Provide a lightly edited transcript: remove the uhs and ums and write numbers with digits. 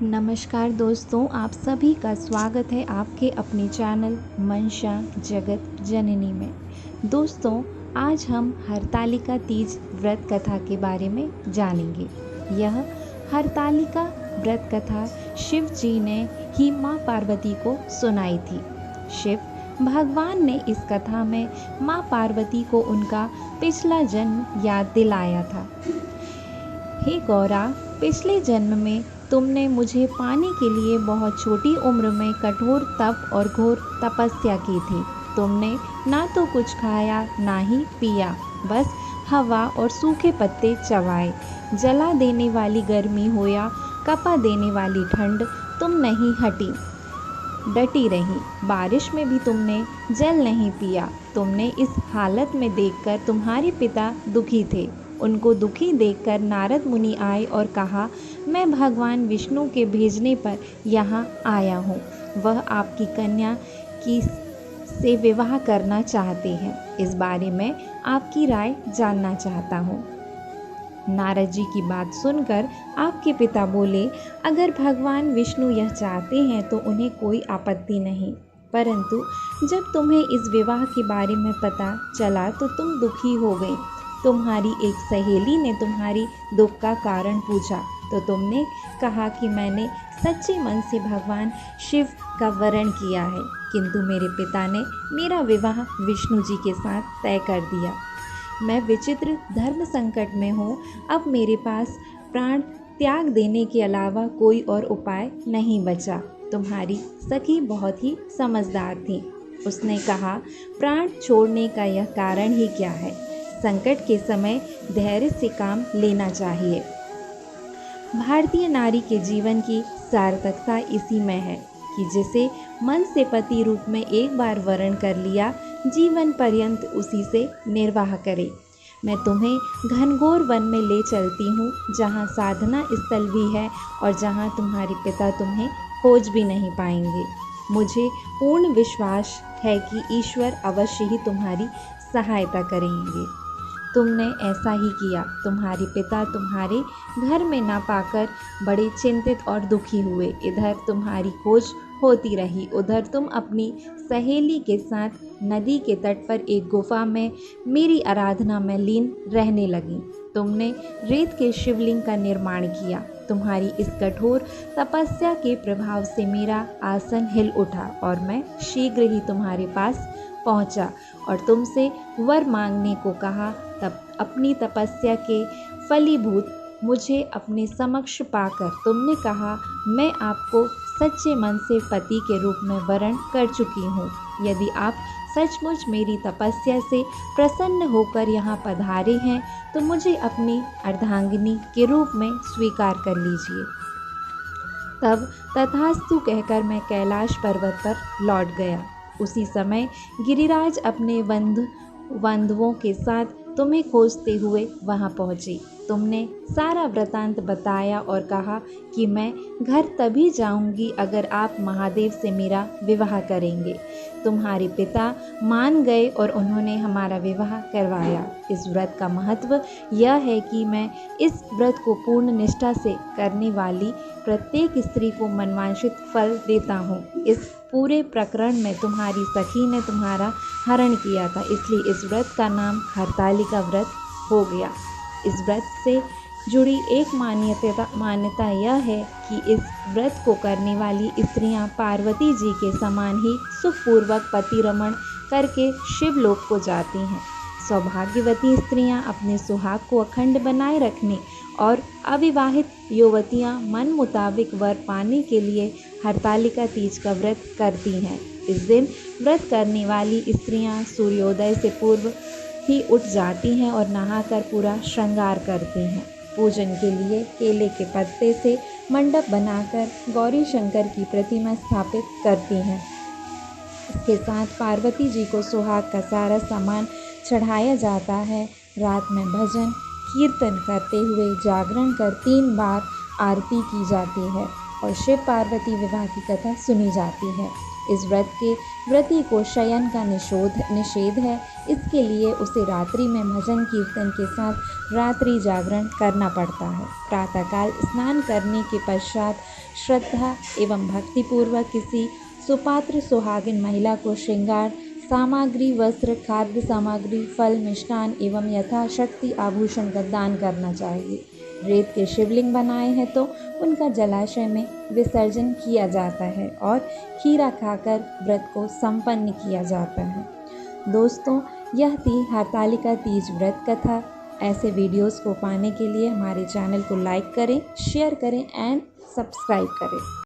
नमस्कार दोस्तों, आप सभी का स्वागत है आपके अपने चैनल मंशा जगत जननी में। दोस्तों, आज हम हरतालिका तीज व्रत कथा के बारे में जानेंगे। यह हरतालिका व्रत कथा शिव जी ने ही माँ पार्वती को सुनाई थी। शिव भगवान ने इस कथा में माँ पार्वती को उनका पिछला जन्म याद दिलाया था। हे गौरा, पिछले जन्म में तुमने मुझे पाने के लिए बहुत छोटी उम्र में कठोर तप और घोर तपस्या की थी। तुमने ना तो कुछ खाया ना ही पिया, बस हवा और सूखे पत्ते चबाए। जला देने वाली गर्मी हो या कपा देने वाली ठंड, तुम नहीं हटी, डटी रही। बारिश में भी तुमने जल नहीं पिया। तुमने इस हालत में देखकर तुम्हारे पिता दुखी थे। उनको दुखी देखकर नारद मुनि आए और कहा, मैं भगवान विष्णु के भेजने पर यहाँ आया हूँ। वह आपकी कन्या की से विवाह करना चाहते हैं। इस बारे में आपकी राय जानना चाहता हूँ। नारद जी की बात सुनकर आपके पिता बोले, अगर भगवान विष्णु यह चाहते हैं तो उन्हें कोई आपत्ति नहीं, परंतु जब तुम्हें इस विवाह के बारे में पता चला तो तुम दुखी हो गई। तुम्हारी एक सहेली ने तुम्हारी दुख का कारण पूछा तो तुमने कहा कि मैंने सच्चे मन से भगवान शिव का वरण किया है, किंतु मेरे पिता ने मेरा विवाह विष्णु जी के साथ तय कर दिया। मैं विचित्र धर्म संकट में हूँ। अब मेरे पास प्राण त्याग देने के अलावा कोई और उपाय नहीं बचा। तुम्हारी सखी बहुत ही समझदार थी। उसने कहा, प्राण छोड़ने का यह कारण ही क्या है? संकट के समय धैर्य से काम लेना चाहिए। भारतीय नारी के जीवन की सार्थकता इसी में है कि जिसे मन से पति रूप में एक बार वरण कर लिया, जीवन पर्यंत उसी से निर्वाह करे। मैं तुम्हें घनघोर वन में ले चलती हूँ, जहाँ साधना स्थल भी है और जहाँ तुम्हारे पिता तुम्हें खोज भी नहीं पाएंगे। मुझे पूर्ण विश्वास है कि ईश्वर अवश्य ही तुम्हारी सहायता करेंगे। तुमने ऐसा ही किया। तुम्हारे पिता तुम्हारे घर में ना पाकर बड़े चिंतित और दुखी हुए। इधर तुम्हारी खोज होती रही, उधर तुम अपनी सहेली के साथ नदी के तट पर एक गुफा में मेरी आराधना में लीन रहने लगी। तुमने रेत के शिवलिंग का निर्माण किया। तुम्हारी इस कठोर तपस्या के प्रभाव से मेरा आसन हिल उठा और मैं शीघ्र ही तुम्हारे पास पहुंचा और तुमसे वर मांगने को कहा। तब अपनी तपस्या के फलीभूत मुझे अपने समक्ष पाकर तुमने कहा, मैं आपको सच्चे मन से पति के रूप में वरण कर चुकी हूँ। यदि आप सचमुच मेरी तपस्या से प्रसन्न होकर यहाँ पधारे हैं तो मुझे अपनी अर्धांगिनी के रूप में स्वीकार कर लीजिए। तब तथास्तु कहकर मैं कैलाश पर्वत पर लौट गया। उसी समय गिरिराज अपने बंधुओं के साथ तुम्हें खोजते हुए वहां पहुंचे। तुमने सारा वृतांत बताया और कहा कि मैं घर तभी जाऊंगी अगर आप महादेव से मेरा विवाह करेंगे। तुम्हारे पिता मान गए और उन्होंने हमारा विवाह करवाया। इस व्रत का महत्व यह है कि मैं इस व्रत को पूर्ण निष्ठा से करने वाली प्रत्येक स्त्री को मनवांछित फल देता हूँ। इस पूरे प्रकरण में तुम्हारी सखी ने तुम्हारा हरण किया था, इसलिए इस व्रत का नाम हरतालिका व्रत हो गया। इस व्रत से जुड़ी एक मान्यता यह है कि इस व्रत को करने वाली स्त्रियां पार्वती जी के समान ही सुखपूर्वक पति रमण करके शिवलोक को जाती हैं। सौभाग्यवती स्त्रियां अपने सुहाग को अखंड बनाए रखने और अविवाहित युवतियां मन मुताबिक वर पाने के लिए हरतालिका तीज का व्रत करती हैं। इस दिन व्रत करने वाली स्त्रियां सूर्योदय से पूर्व ही उठ जाती हैं और नहाकर पूरा श्रृंगार करती हैं। पूजन के लिए केले के पत्ते से मंडप बनाकर गौरी शंकर की प्रतिमा स्थापित करती हैं। इसके साथ पार्वती जी को सुहाग का सारा सामान चढ़ाया जाता है। रात में भजन कीर्तन करते हुए जागरण कर 3 बार आरती की जाती है और शिव पार्वती विवाह की कथा सुनी जाती है। इस व्रत के व्रती को शयन का निषेध है, इसके लिए उसे रात्रि में भजन कीर्तन के साथ रात्रि जागरण करना पड़ता है। प्रातःकाल स्नान करने के पश्चात श्रद्धा एवं भक्तिपूर्वक किसी सुपात्र सुहागिन महिला को श्रृंगार सामग्री, वस्त्र, खाद्य सामग्री, फल, मिष्टान एवं यथाशक्ति आभूषण का दान करना चाहिए। रेत के शिवलिंग बनाए हैं तो उनका जलाशय में विसर्जन किया जाता है और खीरा खाकर व्रत को संपन्न किया जाता है। दोस्तों, यह थी हरतालिका तीज व्रत कथा। ऐसे वीडियोस को पाने के लिए हमारे चैनल को लाइक करें, शेयर करें एंड सब्सक्राइब करें।